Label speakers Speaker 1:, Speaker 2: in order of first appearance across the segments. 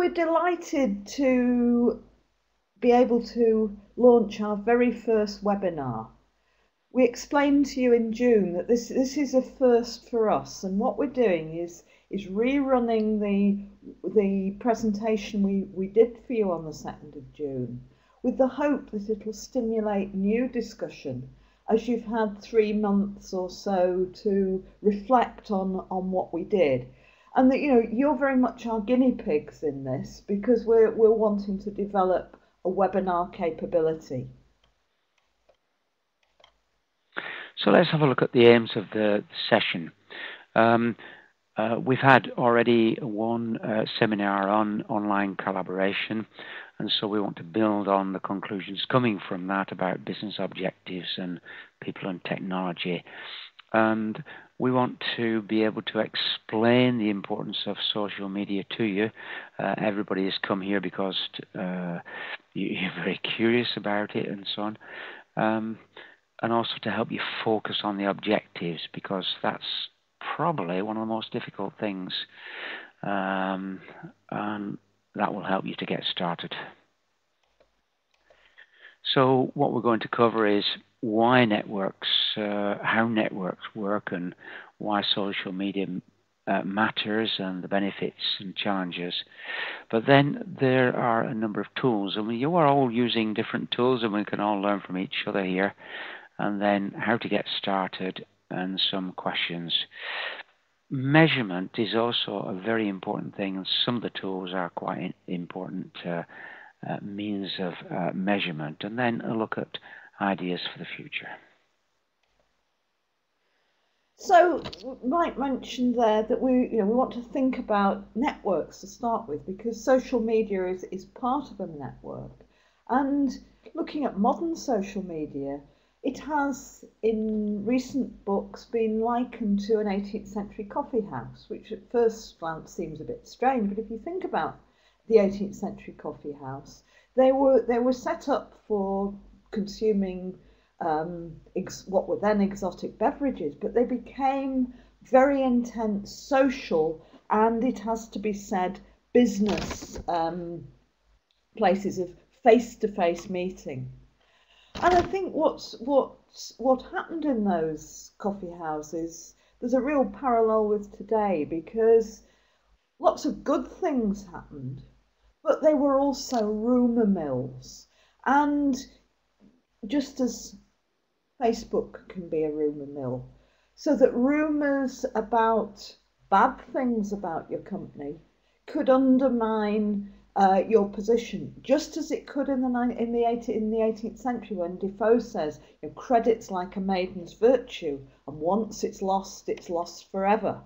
Speaker 1: we're delighted to be able to launch our very first webinar. We explained to you in June that this is a first for us, and what we're doing is rerunning the presentation we did for you on the 2nd of June, with the hope that it'll stimulate new discussion as you've had 3 months or so to reflect on what we did. And that you're very much our guinea pigs in this, because we're wanting to develop a webinar capability.
Speaker 2: So let's have a look at the aims of the session. We've had already one seminar on online collaboration, and so we want to build on the conclusions coming from that about business objectives and people and technology. And we want to be able to explain the importance of social media to you. Everybody has come here because you're very curious about it and so on. And also to help you focus on the objectives, because that's probably one of the most difficult things, and that will help you to get started. So what we're going to cover is why networks, how networks work, and why social media matters, and the benefits and challenges. But then there are a number of tools. I mean, you are all using different tools, and we can all learn from each other here. And then how to get started and some questions. Measurement is also a very important thing, and some of the tools are quite important means of measurement. And then a look at ideas for the future.
Speaker 1: So Mike mentioned there that we want to think about networks to start with, because social media is part of a network. And looking at modern social media, it has, in recent books, been likened to an 18th century coffee house, which at first glance seems a bit strange. But if you think about the 18th century coffee house, they were set up for consuming what were then exotic beverages, but they became very intense social, and it has to be said, business places of face-to-face meeting. And I think what happened in those coffee houses, there's a real parallel with today, because lots of good things happened, but they were also rumour mills. And just as Facebook can be a rumour mill, so that rumours about bad things about your company could undermine your position, just as it could in the 18th century, when Defoe says, credit's like a maiden's virtue, and once it's lost forever.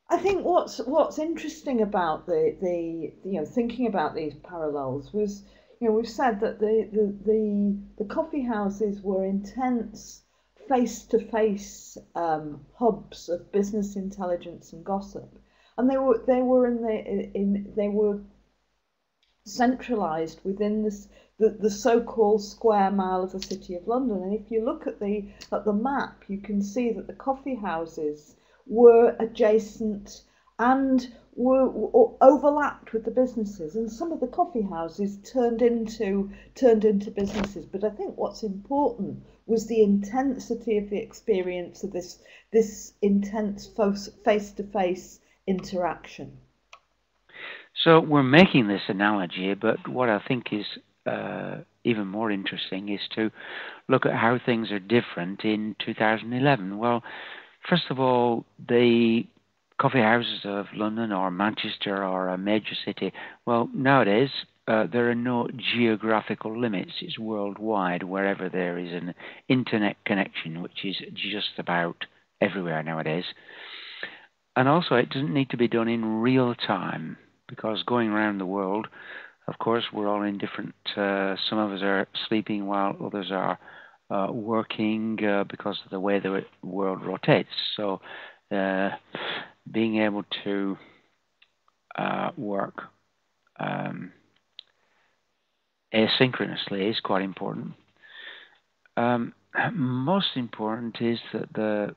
Speaker 1: I think what's interesting about the thinking about these parallels was, we've said that the coffee houses were intense face-to-face hubs of business intelligence and gossip, and they were centralised within the so-called square mile of the City of London. And if you look at the map, you can see that the coffee houses were adjacent and were overlapped with the businesses, and some of the coffee houses turned into businesses. But I think what's important was the intensity of the experience of this intense face-to-face interaction.
Speaker 2: So we're making this analogy, but what I think is even more interesting is to look at how things are different in 2011. Well, first of all, the coffee houses of London or Manchester or a major city, well, nowadays there are no geographical limits. It's worldwide, wherever there is an internet connection, which is just about everywhere nowadays. And also, it doesn't need to be done in real time, because going around the world, of course, we're all in different, some of us are sleeping while others are working because of the way the world rotates. So being able to work asynchronously is quite important. Most important is that the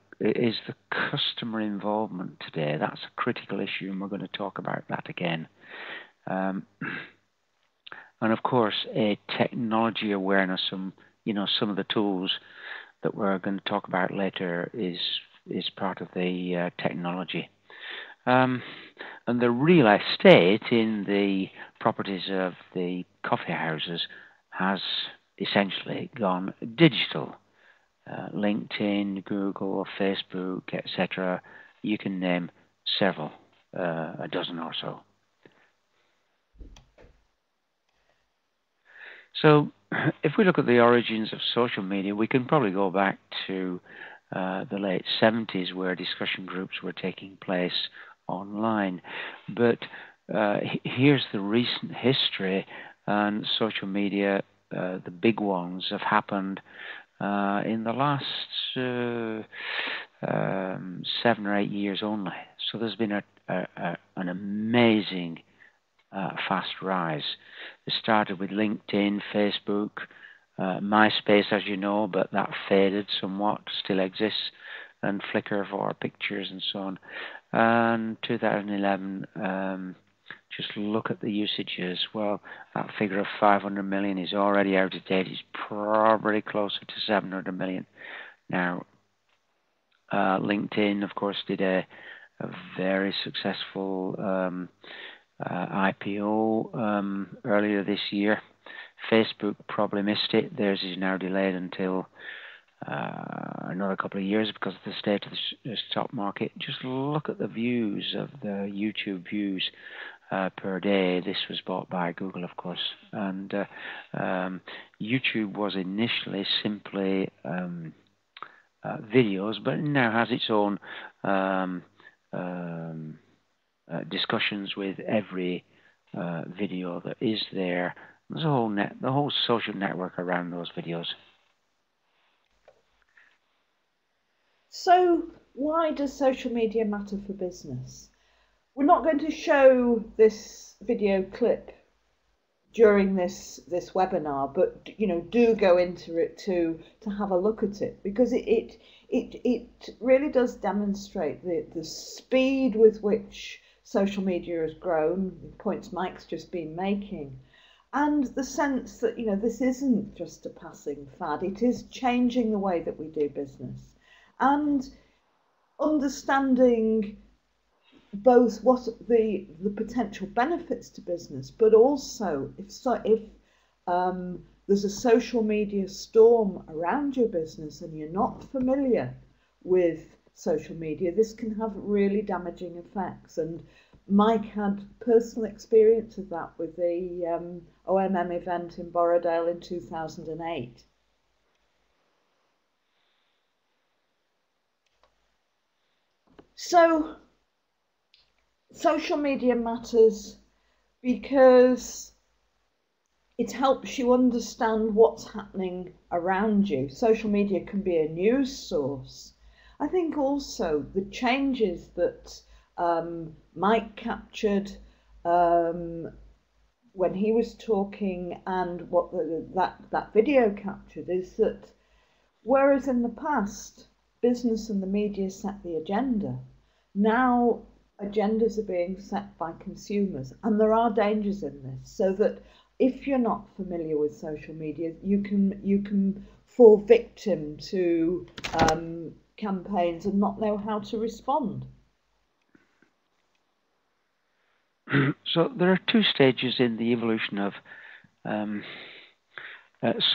Speaker 2: customer involvement today. That's a critical issue, and we're going to talk about that again. Um, and of course, a technology awareness. Some of the tools that we're going to talk about later is part of the technology. And the real estate in the properties of the coffee houses has essentially gone digital. LinkedIn, Google, Facebook, etc. You can name several, a dozen or so. So if we look at the origins of social media, we can probably go back to the late 70s, where discussion groups were taking place online. But here's the recent history, and social media, the big ones, have happened in the last 7 or 8 years only. So there's been an amazing fast rise. It started with LinkedIn, Facebook, MySpace, as you know, but that faded somewhat, still exists, and Flickr for pictures and so on. And 2011, just look at the usages. Well, that figure of 500 million is already out of date. It's probably closer to 700 million now. LinkedIn, of course, did a very successful IPO earlier this year. Facebook probably missed it. Theirs is now delayed until another couple of years because of the state of the stock market. Just look at the views of the YouTube views per day. This was bought by Google, of course. And YouTube was initially simply videos, but it now has its own discussions with every video that is there. There's the whole social network around those videos.
Speaker 1: So why does social media matter for business? We're not going to show this video clip during this webinar, but do go into it to have a look at it, because it really does demonstrate the speed with which social media has grown, the points Mike's just been making, and the sense that this isn't just a passing fad. It is changing the way that we do business, and understanding both what the potential benefits to business, but also if there's a social media storm around your business and you're not familiar with social media, this can have really damaging effects. And Mike had personal experience of that with the OMM event in Borrowdale in 2008. So social media matters because it helps you understand what's happening around you. Social media can be a news source. I think also the changes that Mike captured when he was talking, and what that video captured, is that whereas in the past business and the media set the agenda, now agendas are being set by consumers, and there are dangers in this, so that if you're not familiar with social media, you can fall victim to campaigns and not know how to respond.
Speaker 2: So there are two stages in the evolution of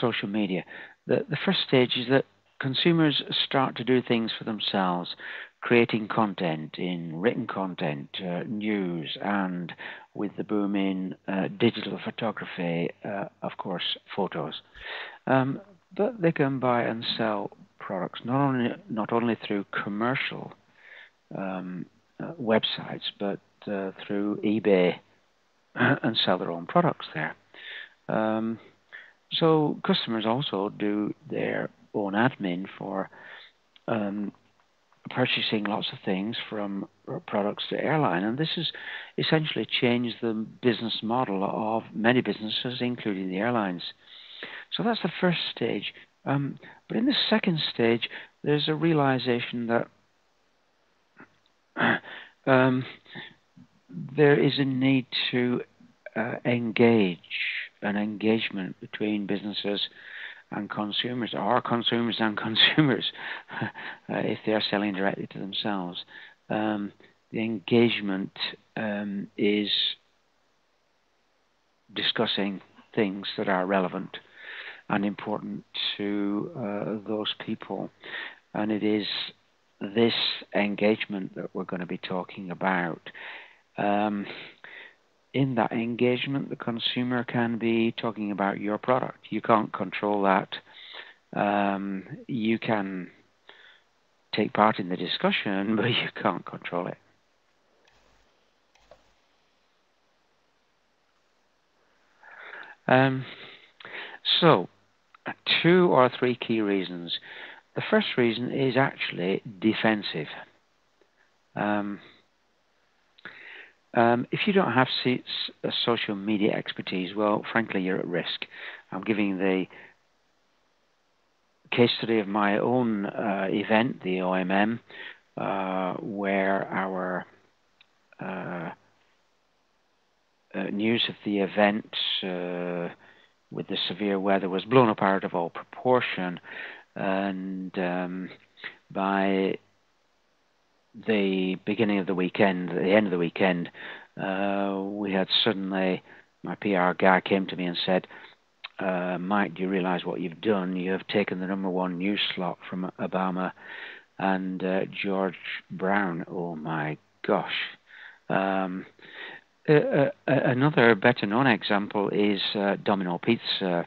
Speaker 2: social media. The first stage is that consumers start to do things for themselves, creating content in written content, news, and with the boom in digital photography, of course, photos. But they can buy and sell products not only through commercial websites, but through eBay, and sell their own products there. So customers also do their own admin for purchasing lots of things, from products to airline, and this has essentially changed the business model of many businesses, including the airlines. So that's the first stage. But in the second stage, there's a realization that there is a need to engage, an engagement between businesses and consumers, or consumers and consumers, if they are selling directly to themselves. The engagement is discussing things that are relevant and important to those people. And it is this engagement that we're going to be talking about. In that engagement, the consumer can be talking about your product. You can't control that. You can take part in the discussion, but you can't control it. So, 2 or 3 key reasons. The first reason is actually defensive. If you don't have social media expertise, well, frankly, you're at risk. I'm giving the case study of my own event, the OMM, where our news of the event with the severe weather was blown up out of all proportion, and by the beginning of the weekend, the end of the weekend, we had suddenly, my PR guy came to me and said, Mike, do you realize what you've done? You have taken the #1 news slot from Obama and George Brown. Oh my gosh. Another better known example is Domino Pizza,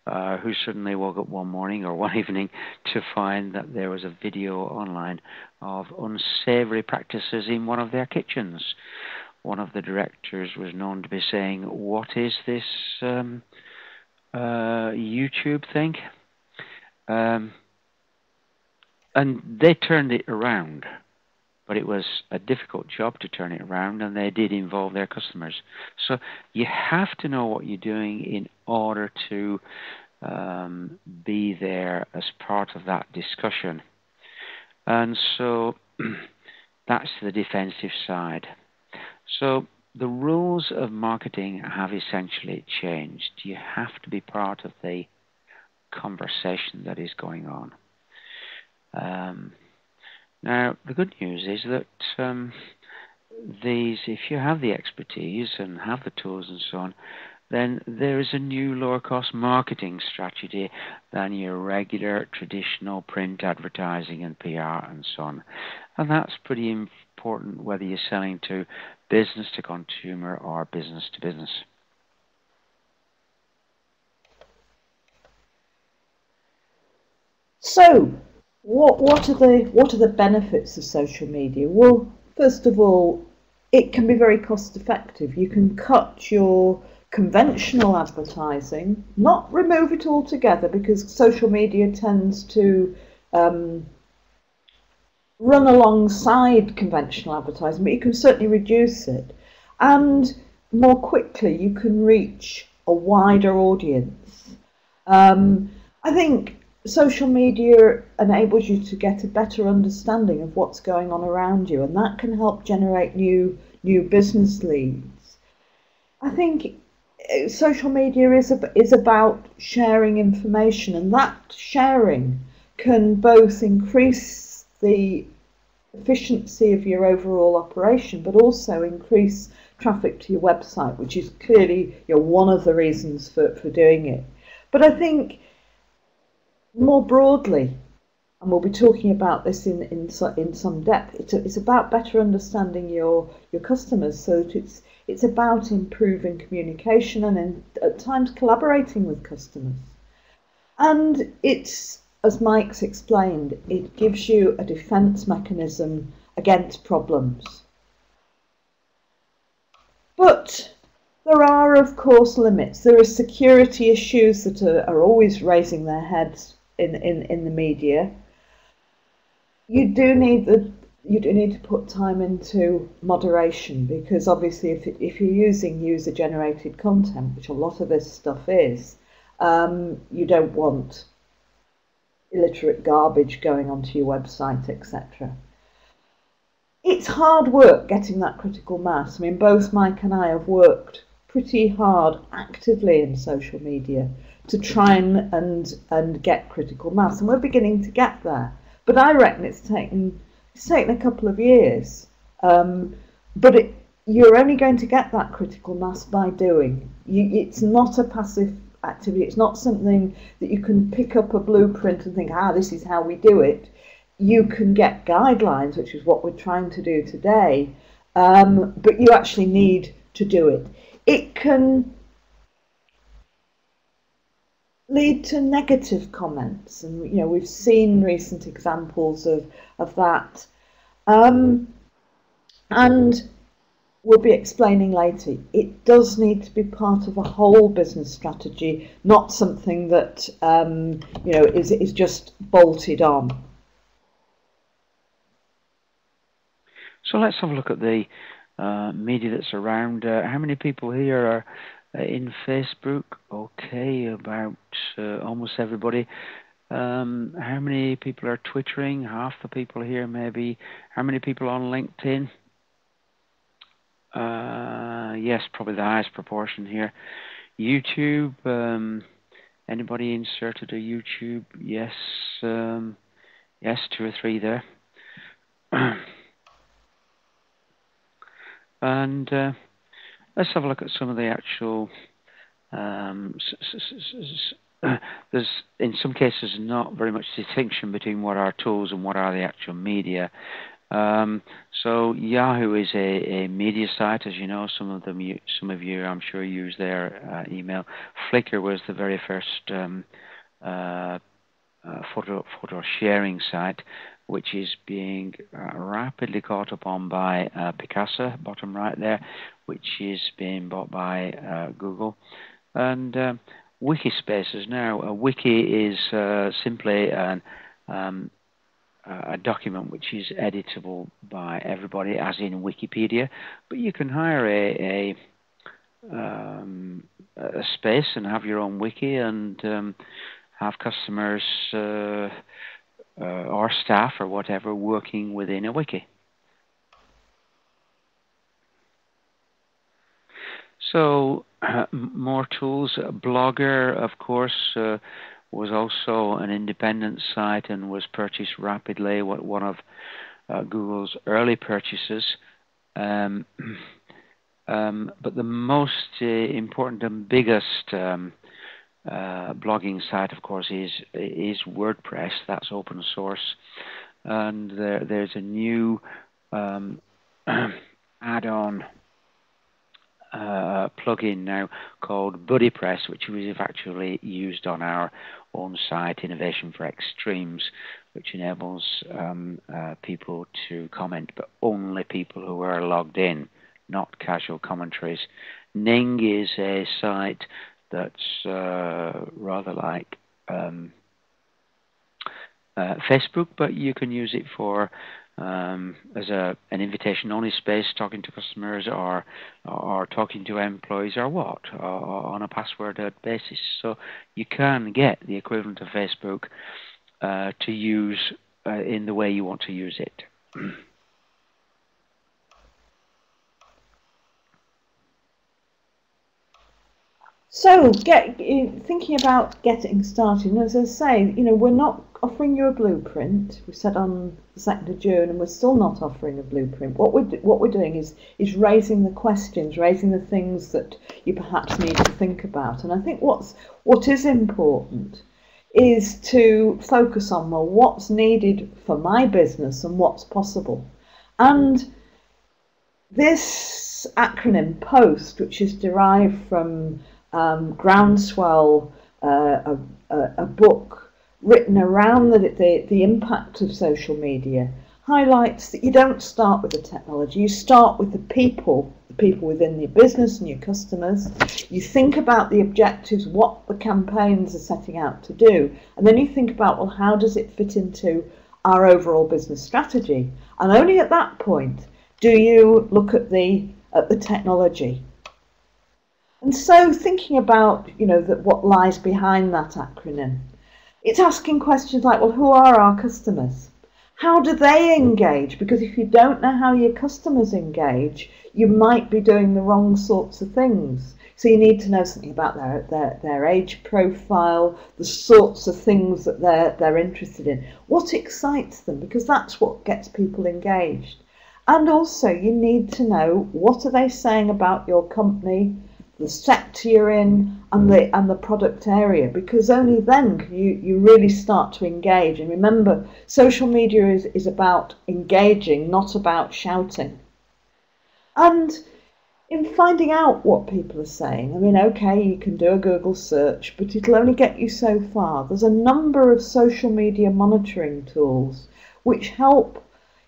Speaker 2: who suddenly woke up one morning or one evening to find that there was a video online of unsavory practices in one of their kitchens. One of the directors was known to be saying, "What is this YouTube thing?" And they turned it around. But it was a difficult job to turn it around, and they did involve their customers. So you have to know what you're doing in order to be there as part of that discussion. And so that's the defensive side. So the rules of marketing have essentially changed. You have to be part of the conversation that is going on. Now, the good news is that if you have the expertise and have the tools and so on, then there is a new lower-cost marketing strategy than your regular traditional print advertising and PR and so on. And that's pretty important whether you're selling to business to consumer or business to business.
Speaker 1: So, what are the benefits of social media? Well, first of all, it can be very cost effective. You can cut your conventional advertising, not remove it altogether, because social media tends to run alongside conventional advertising, but you can certainly reduce it. And more quickly, you can reach a wider audience. I think social media enables you to get a better understanding of what's going on around you, and that can help generate new business leads. I think social media is about sharing information, and that sharing can both increase the efficiency of your overall operation, but also increase traffic to your website, which is clearly one of the reasons for doing it. But I think more broadly, and we'll be talking about this in some depth, it's about better understanding your customers, so that it's about improving communication and at times collaborating with customers. And it's, as Mike's explained, it gives you a defense mechanism against problems. But there are, of course, limits. There are security issues that are always raising their heads in the media. You do need to put time into moderation, because obviously if you're using user-generated content, which a lot of this stuff is, you don't want illiterate garbage going onto your website, etc. It's hard work getting that critical mass. I mean, both Mike and I have worked pretty hard actively in social media to try and get critical mass, and we're beginning to get there. But I reckon it's taken a couple of years. But you're only going to get that critical mass by doing. It's not a passive activity. It's not something that you can pick up a blueprint and think, this is how we do it. You can get guidelines, which is what we're trying to do today, but you actually need to do it. It can lead to negative comments, and we've seen recent examples of that, and we'll be explaining later. It does need to be part of a whole business strategy, not something that is just bolted on.
Speaker 2: So let's have a look at the media that's around. How many people here are in Facebook? Okay, about almost everybody. How many people are Twittering? Half the people here, maybe. How many people on LinkedIn? Yes, probably the highest proportion here. YouTube. Anybody inserted a YouTube? Yes. Yes, 2 or 3 there. And let's have a look at some of the actual. There's in some cases not very much distinction between what are tools and what are the actual media. So Yahoo is a media site, as you know. Some of you, I'm sure, use their email. Flickr was the very first photo sharing site, which is being rapidly caught up on by Picasa, bottom right there, which is being bought by Google. And Wikispaces now. A wiki is simply a document which is editable by everybody, as in Wikipedia. But you can hire a space and have your own wiki and have customers or staff or whatever working within a wiki. So more tools. Blogger, of course, was also an independent site and was purchased rapidly. One of Google's early purchases. But the most important and biggest blogging site, of course, is WordPress. That's open source, and there's a new add-on plugin now called BuddyPress, which we've actually used on our own site, Innovation for Extremes, which enables people to comment, but only people who are logged in, not casual commentaries. Ning is a site that's rather like Facebook, but you can use it for as an invitation-only space, talking to customers or talking to employees or on a password basis. So you can get the equivalent of Facebook to use in the way you want to use it.
Speaker 1: So, thinking about getting started, and as I say, we're not offering you a blueprint. We said on the 2nd of June, and we're still not offering a blueprint. What we're doing is raising the questions, raising the things that you perhaps need to think about. And I think what is important is to focus on, well, what's needed for my business and what's possible. And this acronym POST, which is derived from Groundswell, a book written around the impact of social media, highlights that you don't start with the technology, you start with the people within your business and your customers. You think about the objectives, what the campaigns are setting out to do, and then you think about, well, how does it fit into our overall business strategy? And only at that point do you look at the technology. And so thinking about, what lies behind that acronym. It's asking questions like, well, who are our customers? How do they engage? Because if you don't know how your customers engage, you might be doing the wrong sorts of things. So you need to know something about their age profile, the sorts of things that they're interested in, what excites them, because that's what gets people engaged. And also you need to know what are they saying about your company, the sector you're in, and the product area, because only then can you really start to engage. And remember, social media is about engaging, not about shouting. And in finding out what people are saying, I mean, okay, you can do a Google search, but it'll only get you so far. There's a number of social media monitoring tools which help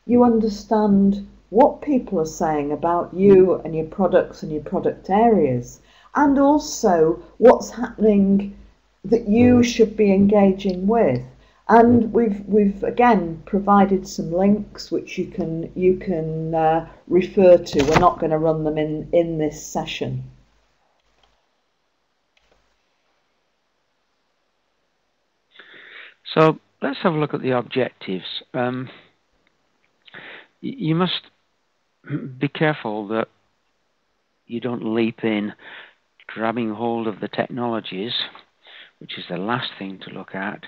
Speaker 1: you understand what people are saying about you and your products and your product areas, and also what's happening that you should be engaging with. And we've again provided some links which you can refer to. We're not going to run them in this session.
Speaker 2: So let's have a look at the objectives. You must be careful that you don't leap in grabbing hold of the technologies, which is the last thing to look at,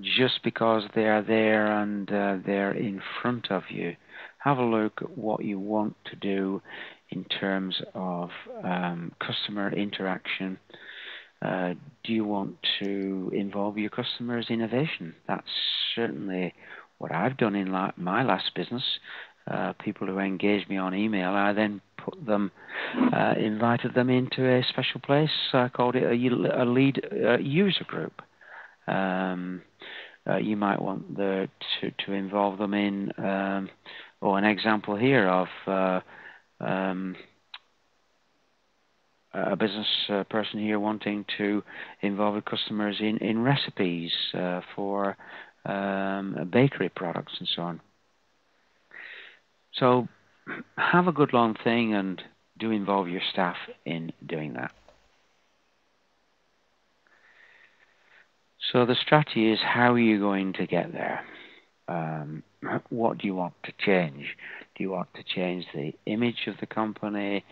Speaker 2: just because they are there and they're in front of you. Have a look at what you want to do in terms of customer interaction. Do you want to involve your customers' innovation? That's certainly what I've done in my last business. People who engaged me on email, I then invited them into a special place. I called it a lead user group. You might want to involve them in, an example here of a business person here wanting to involve the customers in recipes for bakery products and so on. So have a good long thing and do involve your staff in doing that. So the strategy is, how are you going to get there? What do you want to change? Do you want to change the image of the company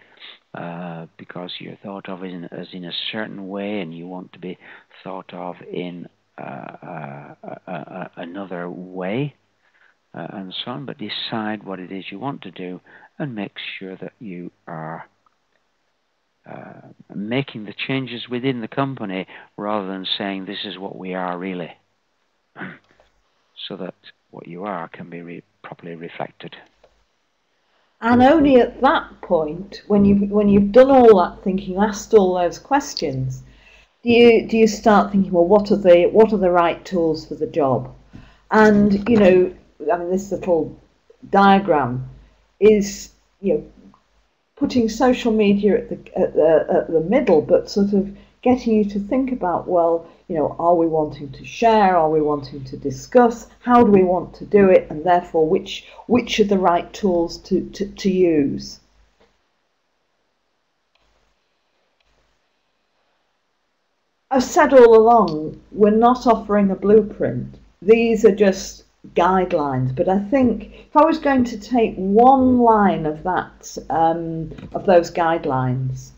Speaker 2: because you're thought of as in a certain way and you want to be thought of in another way? And so on, but decide what it is you want to do and make sure that you are making the changes within the company rather than saying this is what we are really, so that what you are can be properly reflected.
Speaker 1: And only at that point, when you've done all that thinking, asked all those questions, do you start thinking, well, what are the right tools for the job? And I mean, this little diagram is, putting social media at the middle, but sort of getting you to think about, well, are we wanting to share? Are we wanting to discuss? How do we want to do it? And therefore, which are the right tools to use? I've said all along, we're not offering a blueprint. These are just guidelines, but I think if I was going to take one line of that of those guidelines,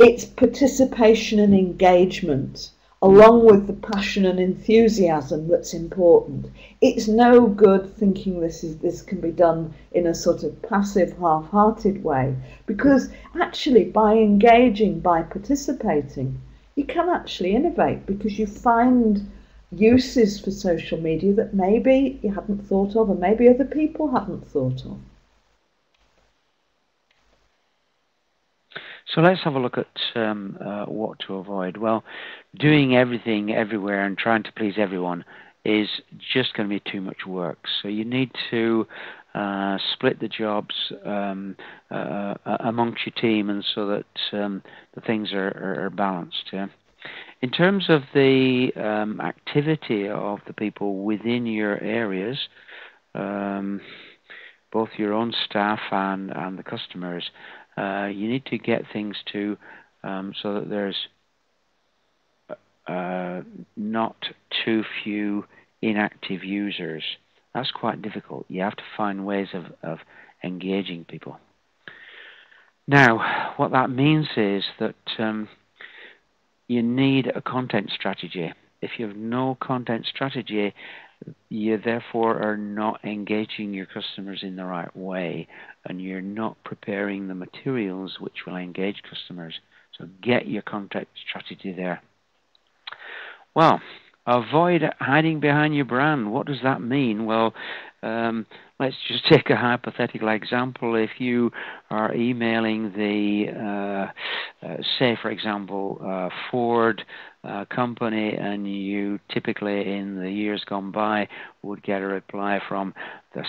Speaker 1: it's participation and engagement, along with the passion and enthusiasm that's important. It's no good thinking this can be done in a sort of passive, half-hearted way, because actually by engaging, by participating, you can actually innovate, because you find uses for social media that maybe you hadn't thought of, and maybe other people hadn't thought of.
Speaker 2: So let's have a look at what to avoid. Well, doing everything everywhere and trying to please everyone is just going to be too much work. So you need to split the jobs amongst your team, and so that the things are balanced. Yeah? In terms of the activity of the people within your areas, both your own staff and the customers, you need to get things to so that there's not too few inactive users. That's quite difficult. You have to find ways of engaging people. Now, what that means is that you need a content strategy. If you have no content strategy, you therefore are not engaging your customers in the right way, and you're not preparing the materials which will engage customers. So get your content strategy there. Well, avoid hiding behind your brand. What does that mean? Well, let's just take a hypothetical example. If you are emailing the, say, for example, Ford company, and you typically in the years gone by would get a reply from the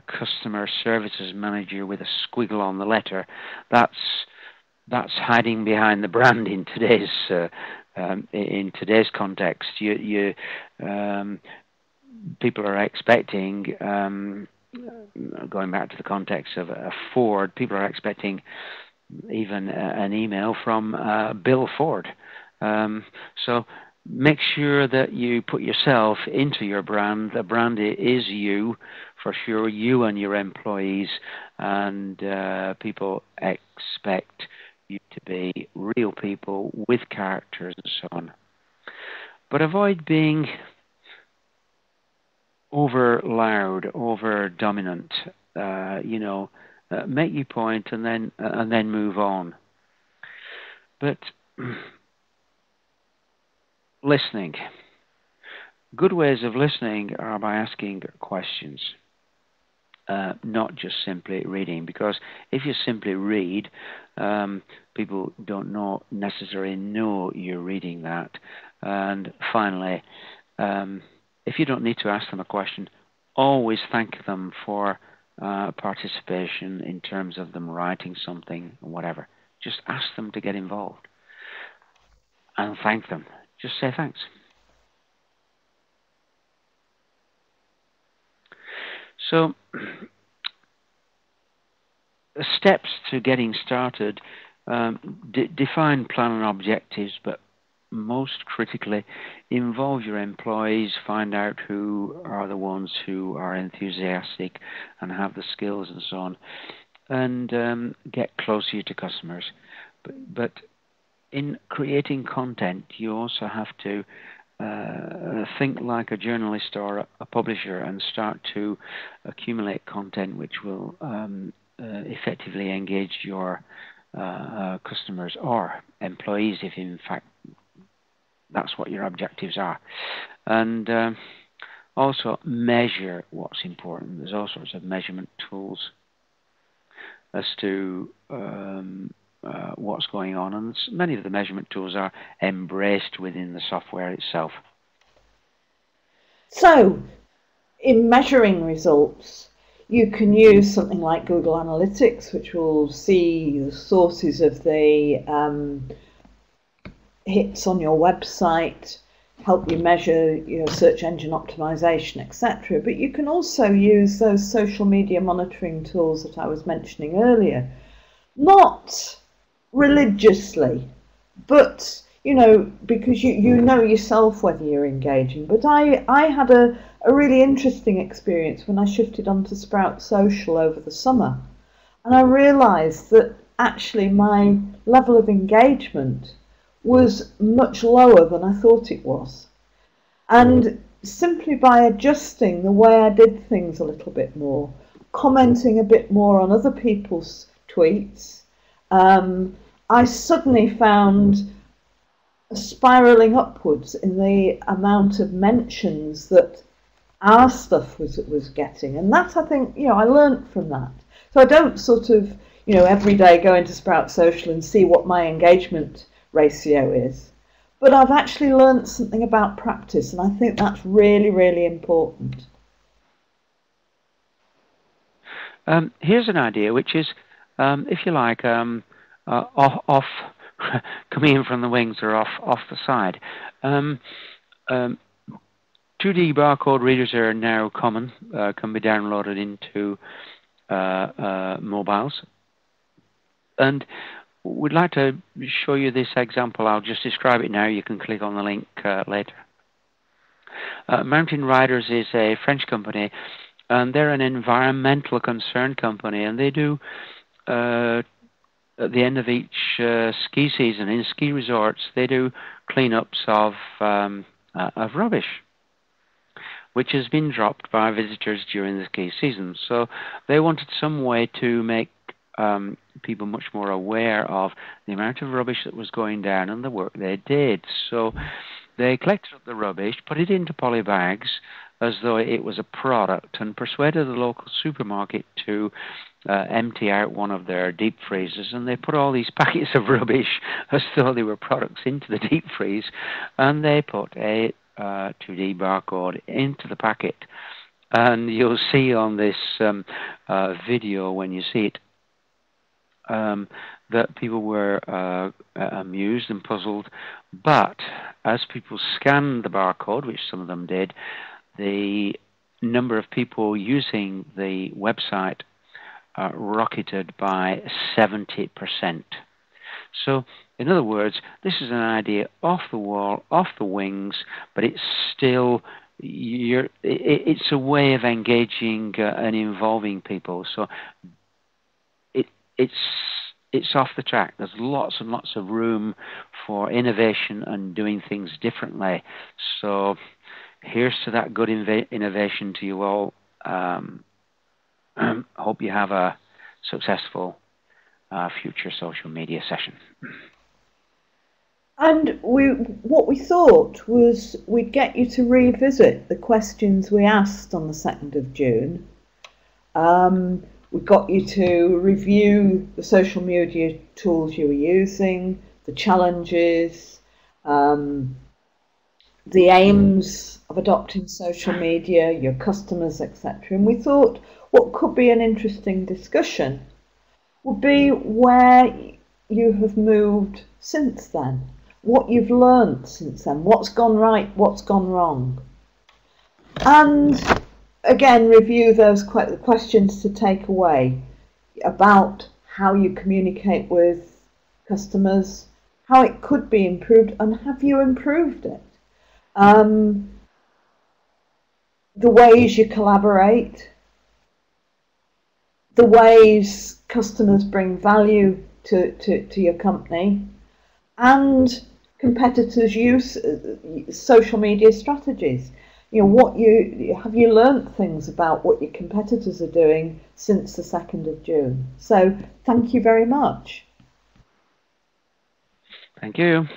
Speaker 2: customer services manager with a squiggle on the letter, that's hiding behind the brand in today's context. People are expecting, going back to the context of a Ford, people are expecting even an email from Bill Ford. So make sure that you put yourself into your brand. The brand is you, for sure, you and your employees, and people expect you to be real people with characters and so on. But avoid being over loud, over dominant. Make your point and then move on. But listening. Good ways of listening are by asking questions. Not just simply reading, because if you simply read, people don't necessarily know you're reading that. And finally, if you don't need to ask them a question, always thank them for participation in terms of them writing something or whatever. Just ask them to get involved and thank them. Just say thanks. So, the steps to getting started, define plan and objectives, but most critically, involve your employees, find out who are the ones who are enthusiastic and have the skills and so on, and get closer to customers. But in creating content, you also have to think like a journalist or a publisher and start to accumulate content which will effectively engage your customers or employees, if in fact that's what your objectives are. And also measure what's important. There's all sorts of measurement tools as to what's going on, and many of the measurement tools are embraced within the software itself.
Speaker 1: So, in measuring results, you can use something like Google Analytics, which will see the sources of the hits on your website, help you measure search engine optimization, etc. But you can also use those social media monitoring tools that I was mentioning earlier. Not religiously, but because you know yourself whether you're engaging. But I had a really interesting experience when I shifted onto Sprout Social over the summer, and I realised that actually my level of engagement was much lower than I thought it was. And simply by adjusting the way I did things a little bit more, commenting a bit more on other people's tweets, I suddenly found a spiralling upwards in the amount of mentions that our stuff was getting. And that, I think, I learnt from that. So I don't sort of, every day go into Sprout Social and see what my engagement ratio is. But I've actually learnt something about practice, and I think that's really, really important.
Speaker 2: Here's an idea, which is, if you like, off coming in from the wings or off the side. 2D barcode readers are now common, can be downloaded into mobiles. And we'd like to show you this example. I'll just describe it now. You can click on the link later. Mountain Riders is a French company, and they're an environmental concern company, and they do at the end of each ski season in ski resorts, they do cleanups of rubbish, which has been dropped by visitors during the ski season. So they wanted some way to make people much more aware of the amount of rubbish that was going down and the work they did. So they collected up the rubbish, put it into poly bags as though it was a product, and persuaded the local supermarket to empty out one of their deep freezers, and they put all these packets of rubbish as though they were products into the deep freeze, and they put a 2D barcode into the packet. And you'll see on this video, when you see it, that people were amused and puzzled, but as people scanned the barcode, which some of them did, the number of people using the website rocketed by 70%. So, in other words, this is an idea off the wall, off the wings, but it's still it's a way of engaging and involving people. So it's off the track. There's lots and lots of room for innovation and doing things differently. So here's to that good innovation to you all. Hope you have a successful future social media session.
Speaker 1: And what we thought was we'd get you to revisit the questions we asked on the 2nd of June. We got you to review the social media tools you were using, the challenges, the aims of adopting social media, your customers, etc. And we thought what could be an interesting discussion would be where you have moved since then, what you've learned since then, what's gone right, what's gone wrong. And again, review those questions to take away about how you communicate with customers, how it could be improved, and have you improved it? The ways you collaborate, the ways customers bring value to your company, and competitors' use social media strategies. You know, have you learnt things about what your competitors are doing since the 2nd of June? So thank you very much.
Speaker 2: Thank you.